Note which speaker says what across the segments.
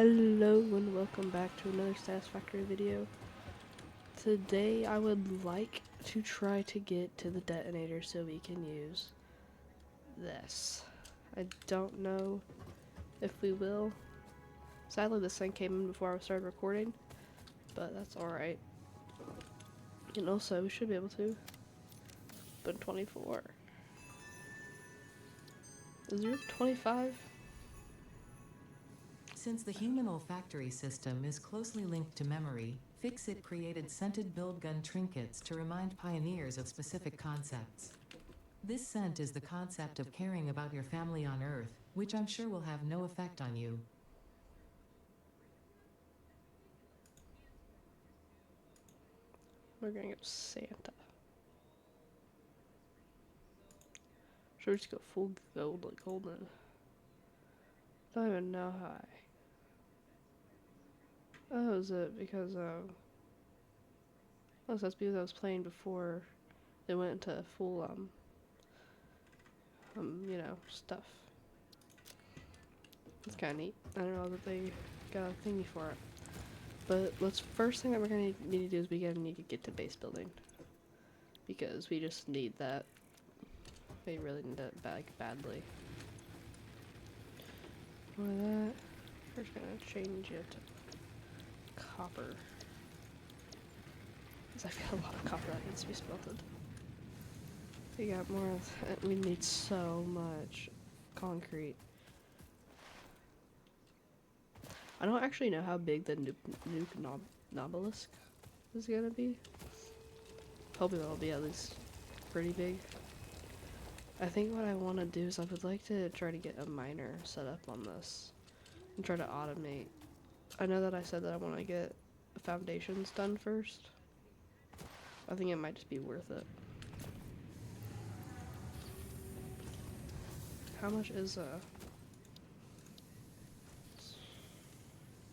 Speaker 1: Hello and welcome back to another Satisfactory video. Today I would like to try to get to the detonator so we can use this. I don't know if we will. Sadly this thing came in before I started recording, but that's alright. And also we should be able to. But 24. Is there 25?
Speaker 2: Since the human olfactory system is closely linked to memory, Fix-It created scented build gun trinkets to remind pioneers of specific concepts. This scent is the concept of caring about your family on Earth, which I'm sure will have no effect on you.
Speaker 1: We're gonna go Santa. Should we just go full gold, like golden? Don't even know how Oh, is it because oh, so that's because I was playing before they went into full stuff. It's kind of neat. I don't know that they got a thingy for it. But first thing that we're gonna need to do is we're gonna need to get to base building because we just need that. We really need that badly. For that, we're just gonna change it to copper. Because I've got a lot of copper that needs to be smelted. We got more of that. We need so much concrete. I don't actually know how big the nuke Nobelisk is gonna be. Hopefully it'll be at least pretty big. I think what I want to do is I would like to try to get a miner set up on this and try to automate. I know that I said that I want to get foundations done first. I think it might just be worth it. How much is okay,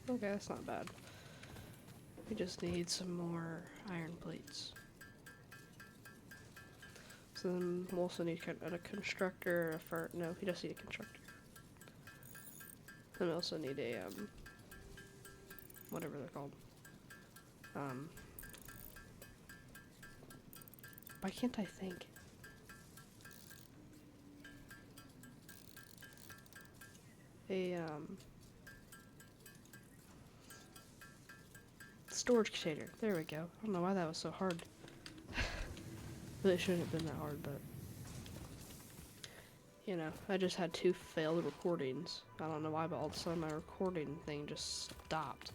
Speaker 1: that's not bad. We just need some more iron plates. So then we'll also need a constructor, no, he doesn't need a constructor. Then we also need a, whatever they're called. Why can't I think? Storage container. There we go. I don't know why that was so hard. Really shouldn't have been that hard, but you know, I just had 2 failed recordings. I don't know why, but all of a sudden my recording thing just stopped.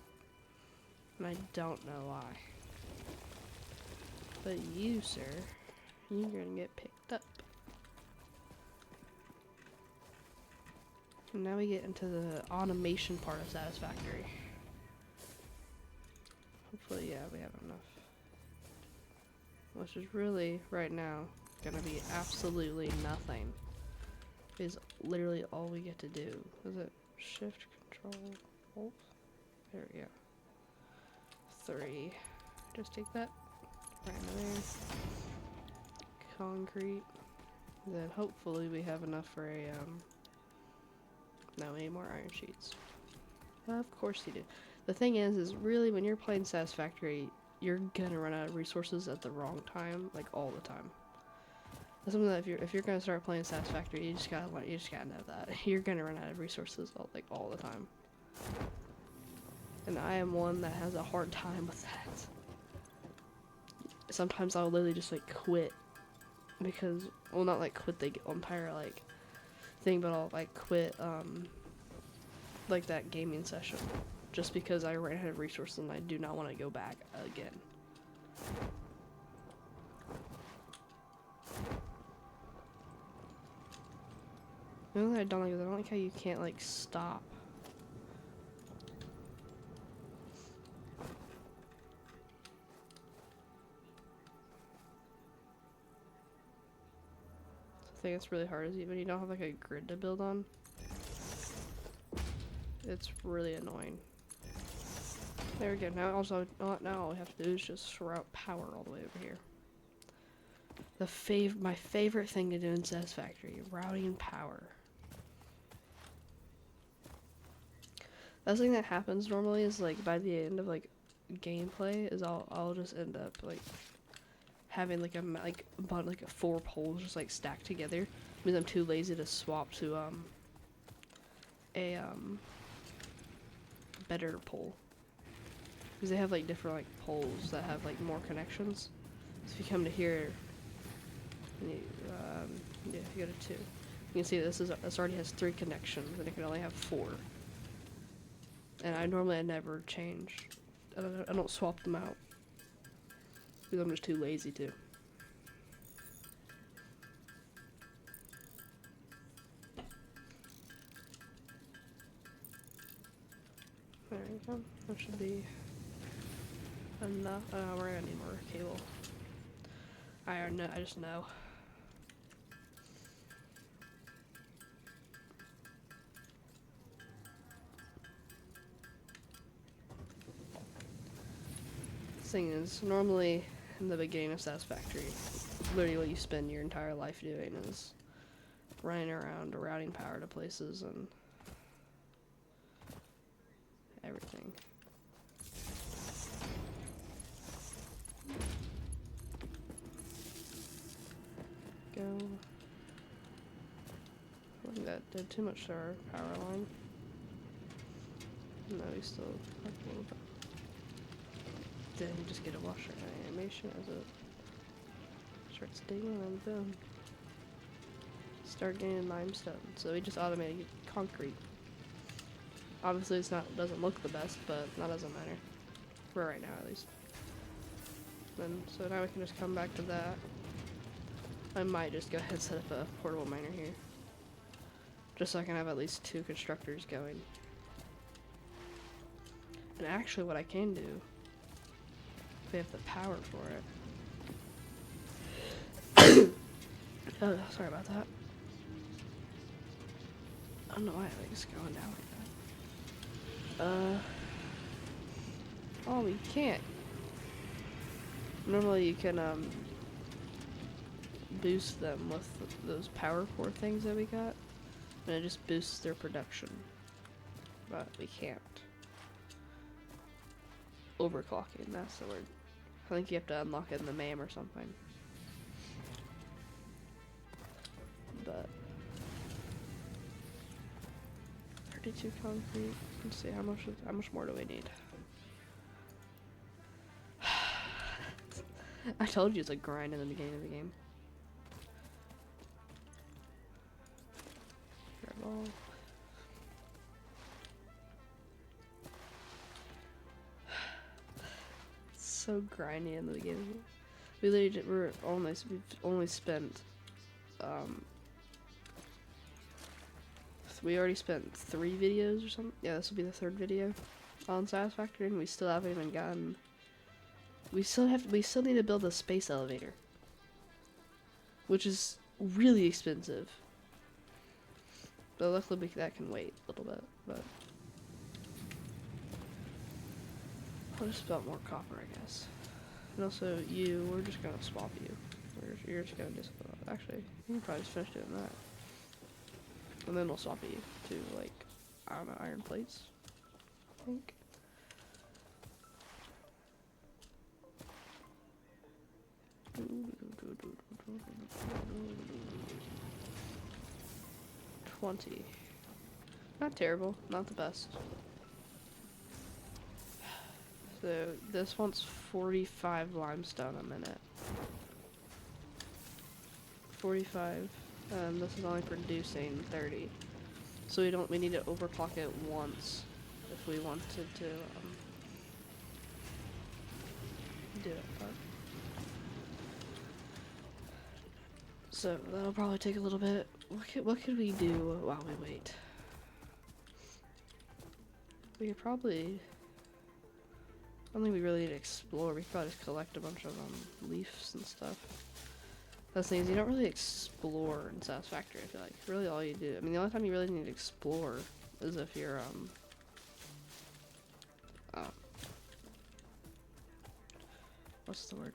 Speaker 1: And I don't know why. But you, sir, you're gonna get picked up. And now we get into the automation part of Satisfactory. Hopefully, yeah, we have enough. Which is really, right now, gonna be absolutely nothing. Is literally all we get to do. Is it shift, control, alt? There we go. 3. Just take that. Right in there. Concrete. Then hopefully we have enough for a, no, we need more iron sheets. Of course you do. The thing is really when you're playing Satisfactory, you're gonna run out of resources at the wrong time, like all the time. That's something that if you're gonna start playing Satisfactory, you just gotta know that you're gonna run out of resources all the time. And I am one that has a hard time with that. Sometimes I'll literally just like quit because, well, not like quit the entire like thing, but I'll like quit like that gaming session just because I ran out of resources and I do not want to go back again. The only thing I don't like is I don't like how you can't like stop. The thing that's really hard is when you don't have like a grid to build on. It's really annoying. There we go. Now all we have to do is just route power all the way over here. My favorite thing to do in Satisfactory, routing power. That's the thing that happens normally is like by the end of like gameplay is I'll just end up like having like like 4 poles just like stacked together because I'm too lazy to swap to a better pole because they have like different like poles that have like more connections. So if you come to here, and you, yeah, you go to 2. You can see this already has 3 connections and it can only have 4. And I never change. I don't swap them out because I'm just too lazy to. There you go. That should be enough. We're gonna need more cable. I just know. Thing is, normally in the beginning of Satisfactory, literally what you spend your entire life doing is running around routing power to places and everything. Go. I think that did too much to our power line. No, we still have a little bit. Then you just get a washer animation as it starts digging and boom. Start getting limestone. So we just automated concrete. Obviously doesn't look the best, but that doesn't matter. For right now at least. Then so now we can just come back to that. I might just go ahead and set up a portable miner here. Just so I can have at least 2 constructors going. And actually what I can do, if we have the power for it. Oh, sorry about that. I don't know why it's going down like that. Oh, we can't. Normally you can boost them with those power core things that we got, and it just boosts their production. But we can't. Overclocking, that's the word. I think you have to unlock it in the MAM or something. But 32 concrete. Let's see how much more do we need? I told you it's a grind in the beginning of the game. Grab all. So grindy in the beginning. We've only spent we already spent 3 videos or something. Yeah, this will be the 3rd video on Satisfactory, and we still haven't even gotten. We still need to build a space elevator, which is really expensive. But luckily that can wait a little bit. But I'll just spell more copper, I guess. And also we're just gonna swap you. You're just gonna actually, you can probably just finish doing that. And then we'll swap you to, like, I don't know, iron plates, I think. $20. Not terrible, not the best. So this wants 45 limestone a minute. 45. This is only producing 30. So we need to overclock it once if we wanted to do it. But so that'll probably take a little bit. What could we do while we wait? We could probably. I don't think we really need to explore. We could probably just collect a bunch of leaves and stuff. That's the thing is you don't really explore in Satisfactory, I feel like. Really all you do. I mean, the only time you really need to explore is if you're, what's the word?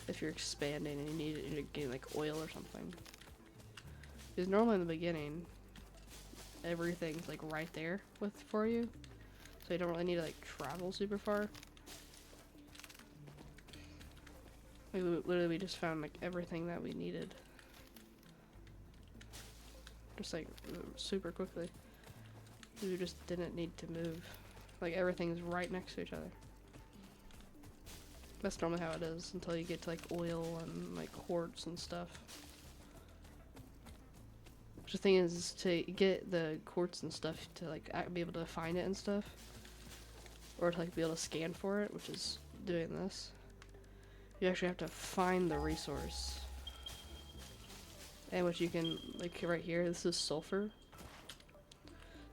Speaker 1: If you're expanding and you need to gain, like, oil or something. Because normally in the beginning, everything's like right there for you, so you don't really need to like travel super far. Like, literally, we just found like everything that we needed, just like super quickly. We just didn't need to move. Like, everything's right next to each other. That's normally how it is until you get to like oil and like quartz and stuff. The thing is to get the quartz and stuff to like be able to find it and stuff, or to like be able to scan for it, which is doing this. You actually have to find the resource, and which you can like right here. This is sulfur,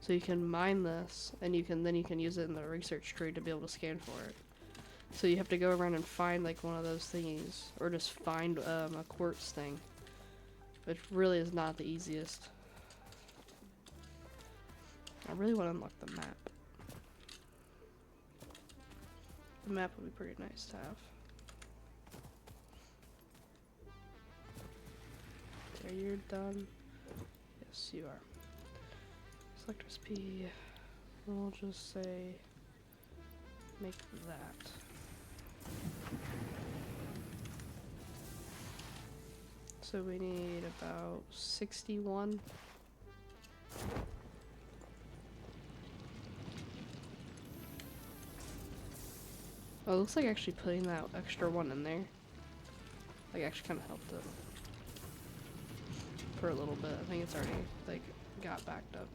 Speaker 1: so you can mine this, and you can use it in the research tree to be able to scan for it. So you have to go around and find like one of those thingies, or just find a quartz thing, which really is not the easiest. I really want to unlock the map. The map would be pretty nice to have. Okay, you're done. Yes, you are. Select recipe. We'll just say make that. So we need about 61. Oh, it looks like actually putting that extra one in there, like, actually kind of helped it for a little bit. I think it's already like got backed up.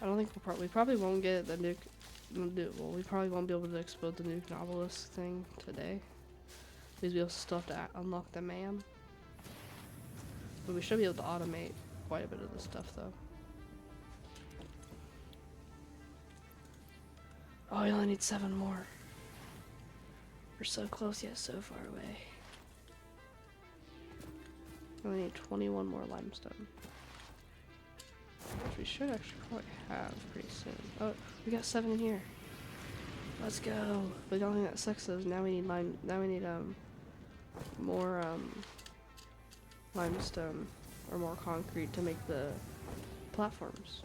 Speaker 1: I don't think we probably won't get the nuke. Well, we probably won't be able to explode the nuke novelist thing today, because we'll still have to unlock the man. But we should be able to automate quite a bit of this stuff, though. Oh, we only need 7 more. We're so close yet so far away. We only need 21 more limestone, which we should actually probably have pretty soon. Oh, we got 7 in here. Let's go. But the only thing that sucks is now we need more limestone or more concrete to make the platforms,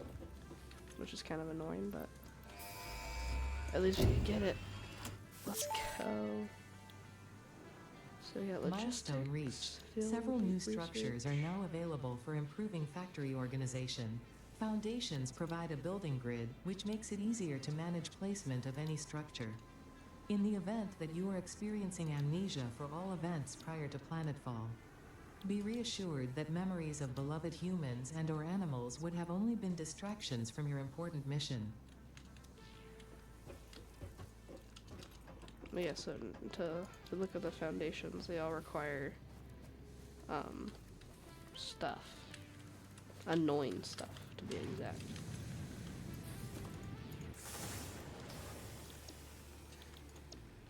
Speaker 1: which is kind of annoying, but at least we can get it. Let's go. So yeah,
Speaker 2: Milestone reached.
Speaker 1: field
Speaker 2: Several new
Speaker 1: research.
Speaker 2: structures are now available for improving factory organization. Foundations provide a building grid, which makes it easier to manage placement of any structure. In the event that you are experiencing amnesia for all events prior to planetfall, be reassured that memories of beloved humans and/or animals would have only been distractions from your important mission.
Speaker 1: Yeah, so to look at the foundations, they all require stuff. Annoying stuff, to be exact.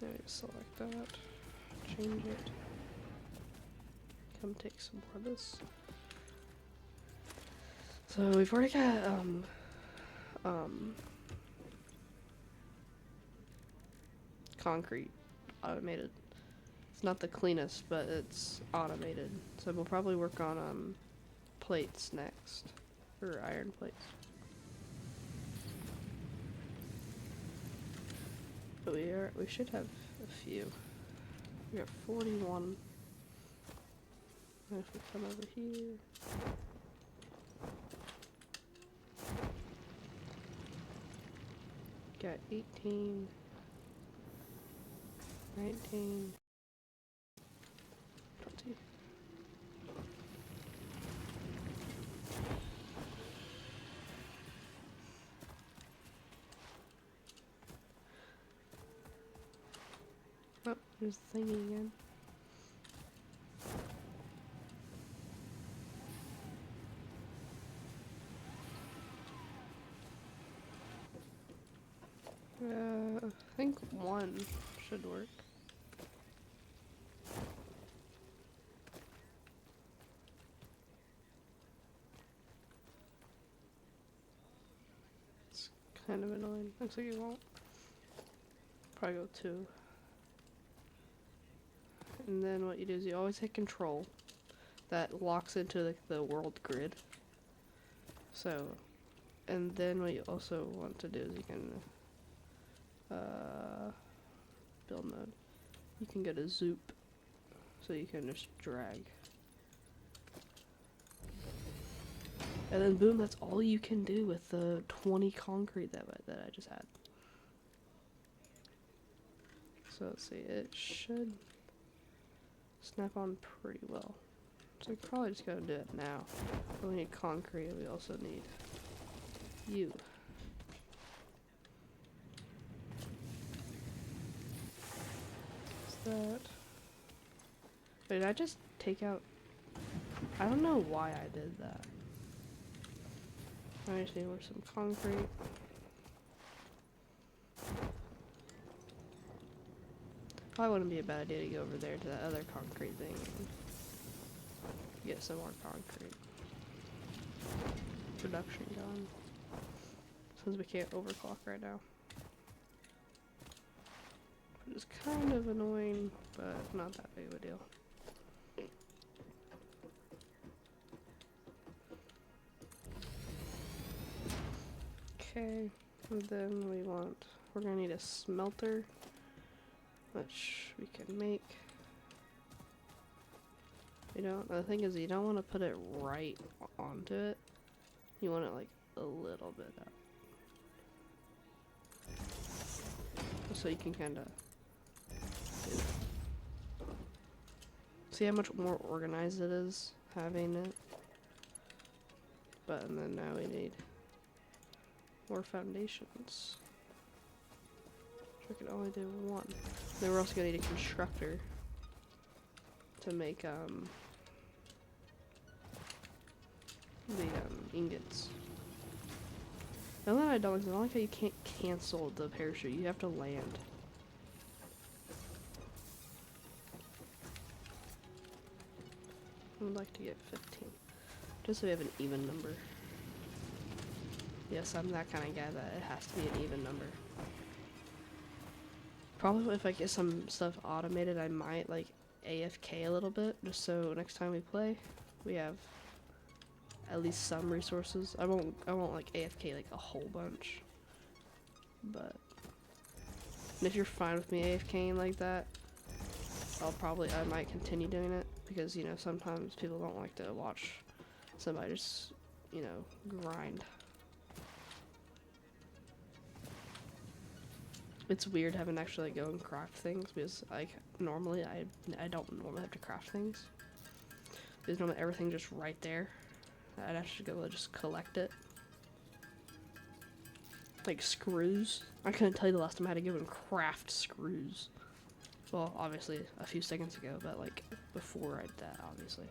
Speaker 1: Let me select that, change it. Come take some more of this. So we've already got concrete automated. It's not the cleanest, but it's automated. So we'll probably work on plates next, or iron plates. But we should have a few. We got 41. And if we come over here, got 18, 19, 20. Oh, there's the thingy again. I think 1 should work. It's kind of annoying. Looks like it won't. Probably go 2. And then what you do is you always hit control. that locks into the world grid. So, and then what you also want to do is you can build mode. You can go to Zoop, so you can just drag. And then boom, that's all you can do with the 20 concrete that I just had. So let's see, it should snap on pretty well. So we probably just gotta do it now. We need concrete, we also need you. What's that? Wait, did I just take out? I don't know why I did that. I just need more some concrete. Probably wouldn't be a bad idea to go over there to that other concrete thing and get some more concrete production going. Since we can't overclock right now. Which is kind of annoying, but not that big of a deal. Okay, and then we're gonna need a smelter, which we can make. The thing is, you don't want to put it right onto it. You want it like a little bit up. So you can kind of see how much more organized it is having it. But, and then now we need more foundations. Which I can only do one. Then we're also gonna need a constructor to make the ingots. Now that I don't like how you can't cancel the parachute. You have to land. I would like to get 15. Just so we have an even number. Yes, I'm that kind of guy that it has to be an even number. Probably if I get some stuff automated, I might like AFK a little bit, just so next time we play, we have at least some resources. I won't like AFK like a whole bunch. But if you're fine with me AFKing like that, I might continue doing it, because sometimes people don't like to watch somebody just grind. It's weird having to actually go and craft things, because like normally I don't normally have to craft things. Because normally everything just right there. I'd actually go and just collect it. Like screws. I couldn't tell you the last time I had to go and craft screws. Well, obviously a few seconds ago, but like before I did that, obviously.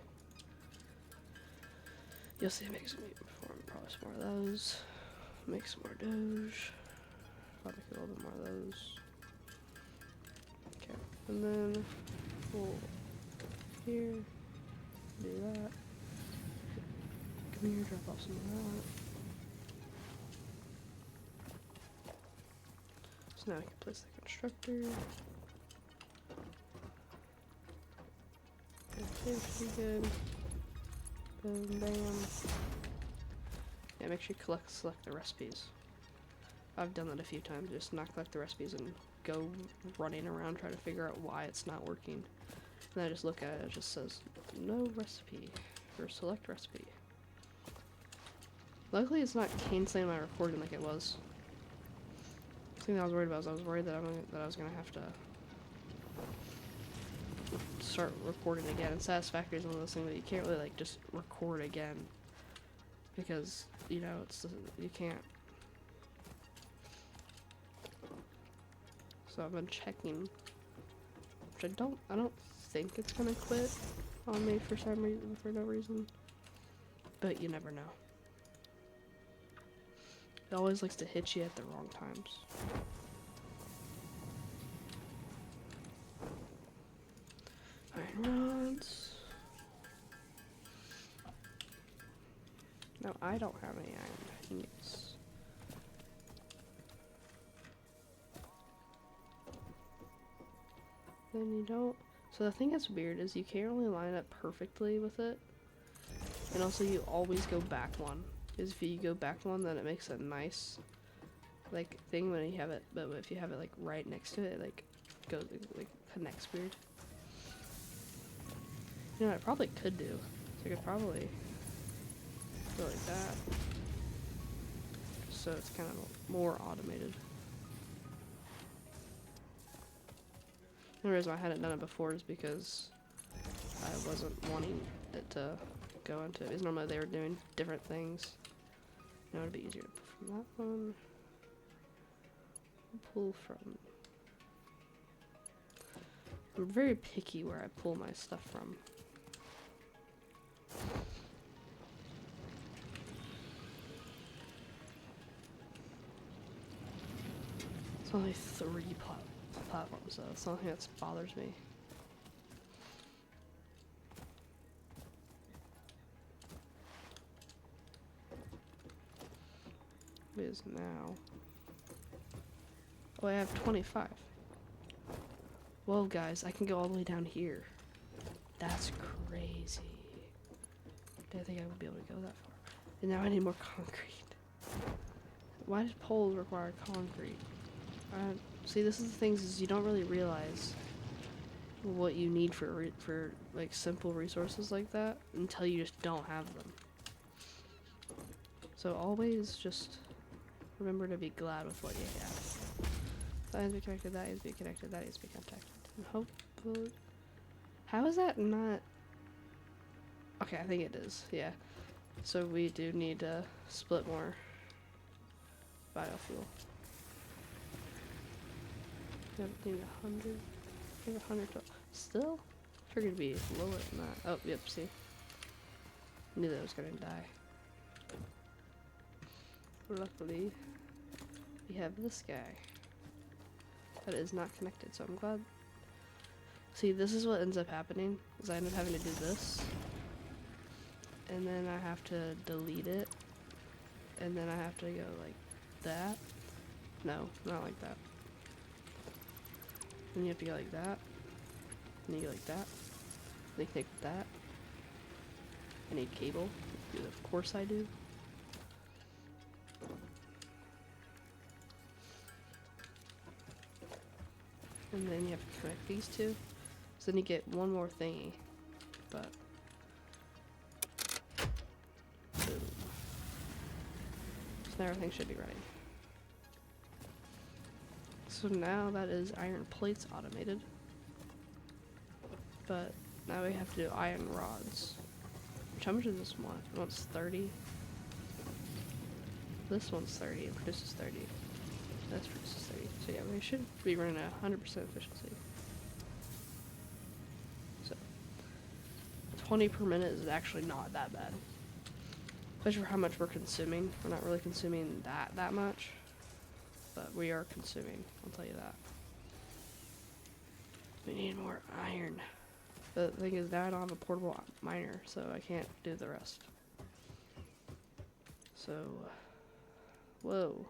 Speaker 1: You'll see, make some probably some more of those. Make some more Doge. I'll make a little bit more of those. Okay, and then we'll here, do that. Come here, drop off some of that. So now I can place the constructor. Okay, pretty good. Boom, bam. Yeah, make sure you select the recipes. I've done that a few times, just not collect the recipes and go running around trying to figure out why it's not working. And I just look at it, it just says no recipe or select recipe. Luckily it's not canceling my recording like it was. The thing that I was worried about was I was worried that I was gonna have to start recording again. And Satisfactory is one of those things that you can't really like just record again, because you can't. So I've been checking, which I don't think it's gonna quit on me for no reason, but you never know. It always likes to hit you at the wrong times. Iron rods. No, I don't have any iron ingots. Then you don't. So the thing that's weird is you can't really line up perfectly with it. And also you always go back one. Because if you go back one, then it makes a nice like thing when you have it, but if you have it like right next to it, it like goes like connects weird. You know what I probably could do? So I could probably go like that. So it's kind of more automated. The reason I hadn't done it before is because I wasn't wanting it to go into it. Because normally they were doing different things. You know, it'd be easier to pull from that one. Pull from. I'm very picky where I pull my stuff from. It's only 3 platforms, though. It's the only thing that bothers me. It is now. Oh, I have 25. Whoa, guys, I can go all the way down here. That's crazy. Didn't think I would be able to go that far. And now I need more concrete. Why did poles require concrete? See, this is the things is you don't really realize what you need for like simple resources like that until you just don't have them. So always just remember to be glad with what you have. That needs to be connected, that needs to be connected, that needs to be connected. And hopefully... How is that not... Okay, I think it is, yeah. So we do need to split more biofuel. We need 100. I think 100 total. Still? I figured it'd be lower than that. Oh, yep, see. Knew that I was gonna die. Luckily, we have this guy that is not connected, so I'm glad. See, this is what ends up happening, is I end up having to do this, and then I have to delete it, and then I have to go like that. No, not like that. Then you have to go like that, and you go like that, then you connect that. I need cable, of course I do. And then you have to connect these two. So then you get one more thingy. But boom. So now everything should be ready. So now that is iron plates automated. But now we have to do iron rods. Which, how much does this one? It wants 30. This one's 30, it produces 30. That's produces 30. So yeah, we should be running at 100% efficiency. So 20 per minute is actually not that bad. Especially for how much we're consuming. We're not really consuming that much. But we are consuming, I'll tell you that. We need more iron. The thing is now I don't have a portable miner, so I can't do the rest. So, whoa.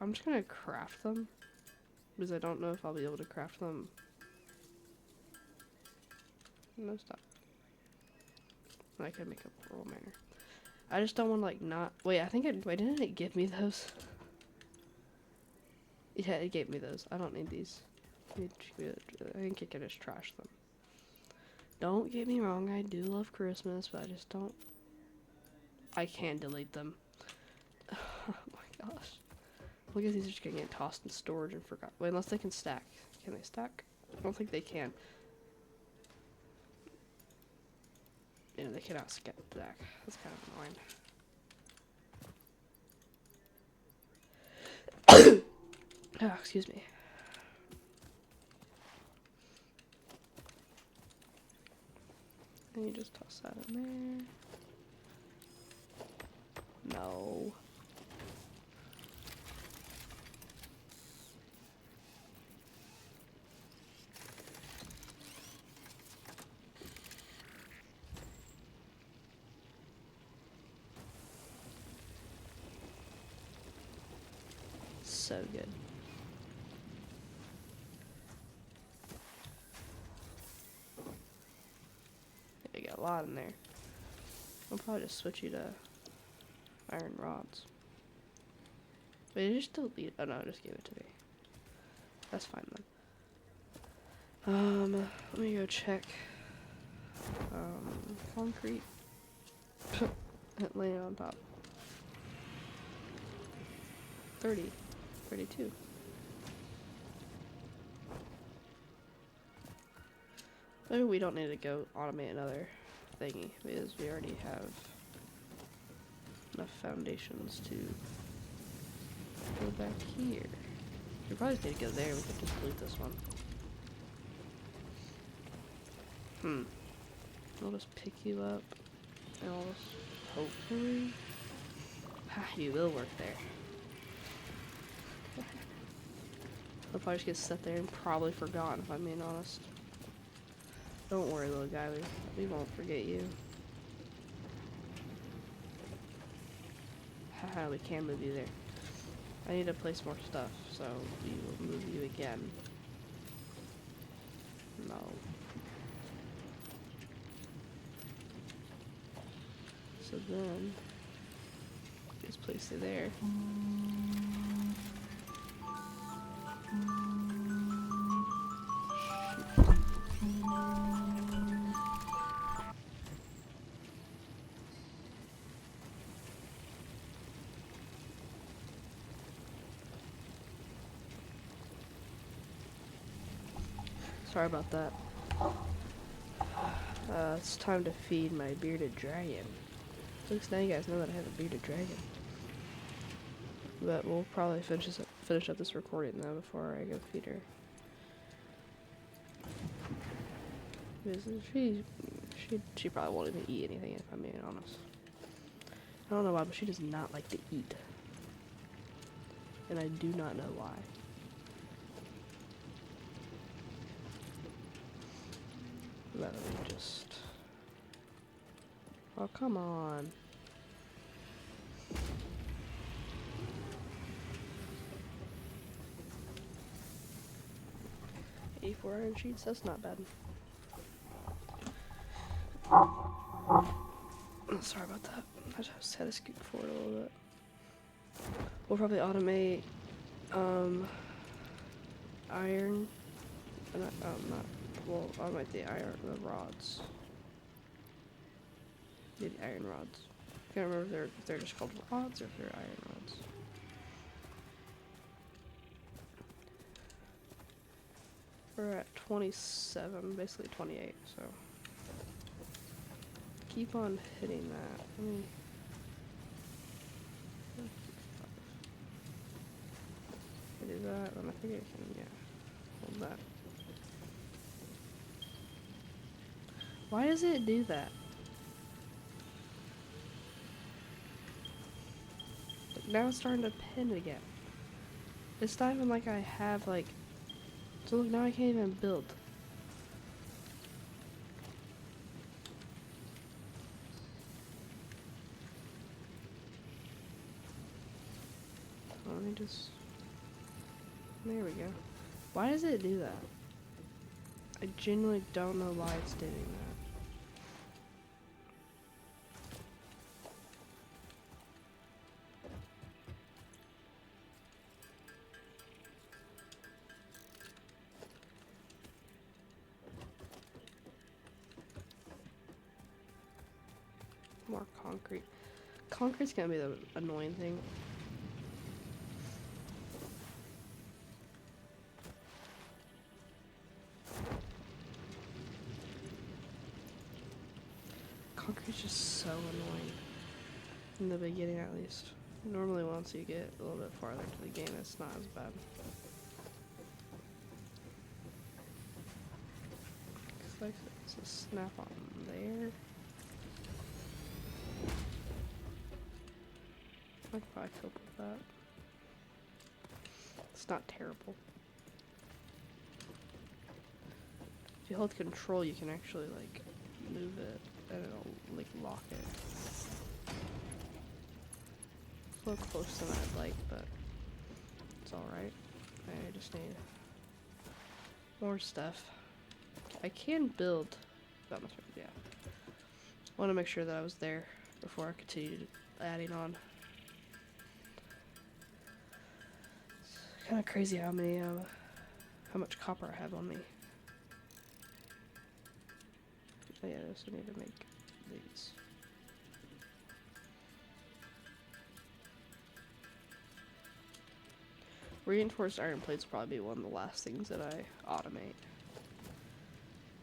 Speaker 1: I'm just gonna craft them, because I don't know if I'll be able to craft them. No, stop. I can make a portable miner. I just don't want to, like, not... Wait, I think wait, didn't it give me those? Yeah, it gave me those. I don't need these. I think it can just trash them. Don't get me wrong, I do love Christmas, but I just don't... I can delete them. Oh my gosh. Look at these are just gonna get tossed in storage and forgot. Wait, unless they can stack. Can they stack? I don't think they can. Yeah, they cannot stack. That's kind of annoying. Oh, excuse me. And you just toss that in there. No. So good. lot in there. I'll probably just switch you to iron rods. Wait, did you just delete? Oh no, just give it to me. That's fine then. Let me go check. Concrete. Laying on top. 30. 32. Maybe we don't need to go automate another thingy because we already have enough foundations to go back here. We probably just need to go there. We could just delete this one. I'll just pick you up and I'll just hopefully you will work there. I'll probably just get set there and probably forgotten if I'm being honest. Don't worry, little guy, we won't forget you. Haha, we can move you there. I need to place more stuff, so we will move you again. No. So then, just place it there. Sorry about that. It's time to feed my bearded dragon. Looks now you guys know that I have a bearded dragon. But we'll probably finish up this recording though before I go feed her. Because she probably won't even eat anything if I'm being honest. I don't know why, but she does not like to eat. And I do not know why. Let me just... Oh, come on. A4 iron sheets, that's not bad. Sorry about that. I just had to scoot forward a little bit. We'll probably automate, iron. We'll automate the rods. The iron rods. I can't remember if they're just called rods or if they're iron rods. We're at 27, basically 28, so keep on hitting that. I do that, and I think I can, yeah, hold that. Why does it do that? Like, now it's starting to pin again. It's not even like I have, like... So look, now I can't even build. Let me just... There we go. Why does it do that? I genuinely don't know why it's doing that. More concrete. Concrete's gonna be the annoying thing. Concrete's just so annoying. In the beginning, at least. Normally, once you get a little bit farther to the game, it's not as bad. Looks like it's a snap on there. I could probably cope with that. It's not terrible. If you hold control, you can actually, like, move it, and it'll, like, lock it. It's a little closer than I'd like, but it's alright. I just need more stuff. I can build that much, yeah. want to make sure that I was there before I continued adding on. It's kind of crazy how much copper I have on me. Oh yeah, I also need to make these. Reinforced iron plates will probably be one of the last things that I automate.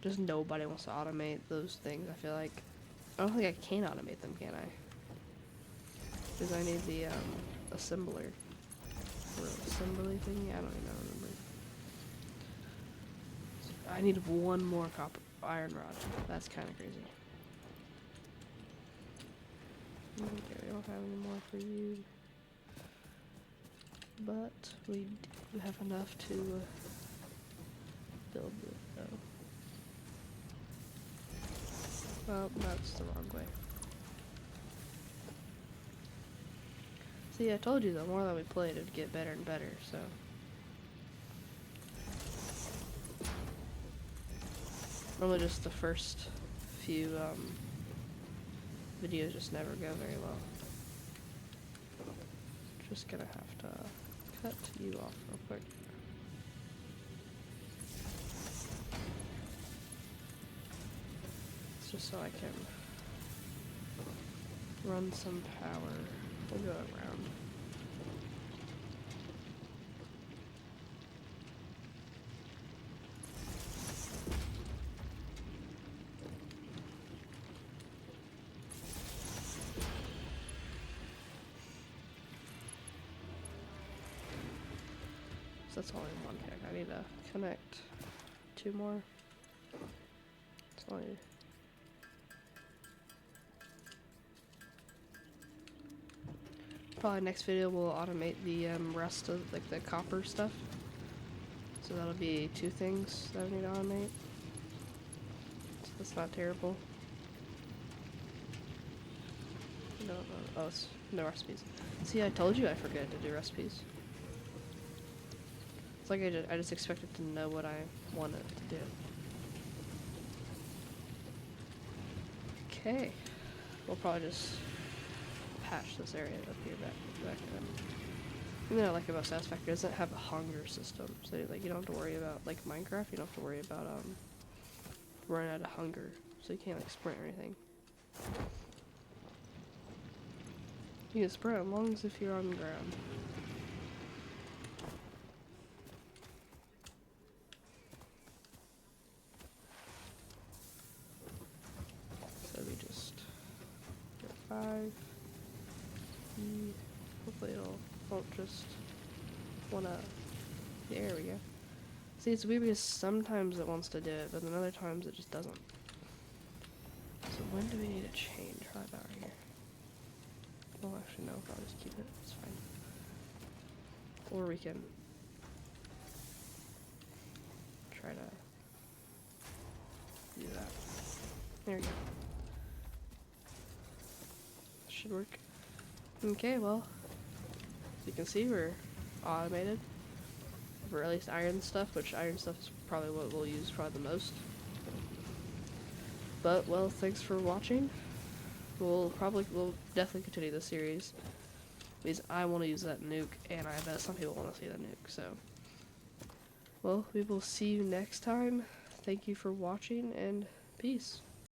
Speaker 1: Just nobody wants to automate those things, I feel like. I don't think I can automate them, can I? Because I need the assembler. Or assembly thing? Yeah, I don't even remember. I need one more copper iron rod. That's kind of crazy. Okay, we don't have any more for you. But we do have enough to build it, though. Oh, that's the wrong way. See, I told you the more that we played, it would get better and better, so. Normally just the first few videos just never go very well. Just gonna have to cut you off real quick. It's just so I can run some power. We'll go around. So that's only one hack. I need to connect 2 more. It's only. Probably next video we'll automate the rest of like the copper stuff. So that'll be 2 things that I need to automate. So that's not terrible. No, oh, it's no recipes. See, I told you I forget to do recipes. It's like I just expected to know what I wanted to do. Okay, we'll probably just patch this area up here back then. The thing I like about Satisfactory doesn't have a hunger system, so like you don't have to worry about like Minecraft. You don't have to worry about running out of hunger, so you can't like sprint or anything. You can sprint as long as if you're on the ground. So we just get 5. Hopefully won't just wanna. There we go. See, it's weird because sometimes it wants to do it, but then other times it just doesn't. So when do we need to change? Right about right here. Well, actually, no, I'll just keep it. It's fine. Or we can try to do that. There we go. Should work. Okay, well, as you can see, we're automated. For at least iron stuff, which iron stuff is probably what we'll use probably the most. But, well, thanks for watching. We'll definitely continue the series. Because I want to use that nuke, and I bet some people want to see the nuke, so. Well, we will see you next time. Thank you for watching, and peace.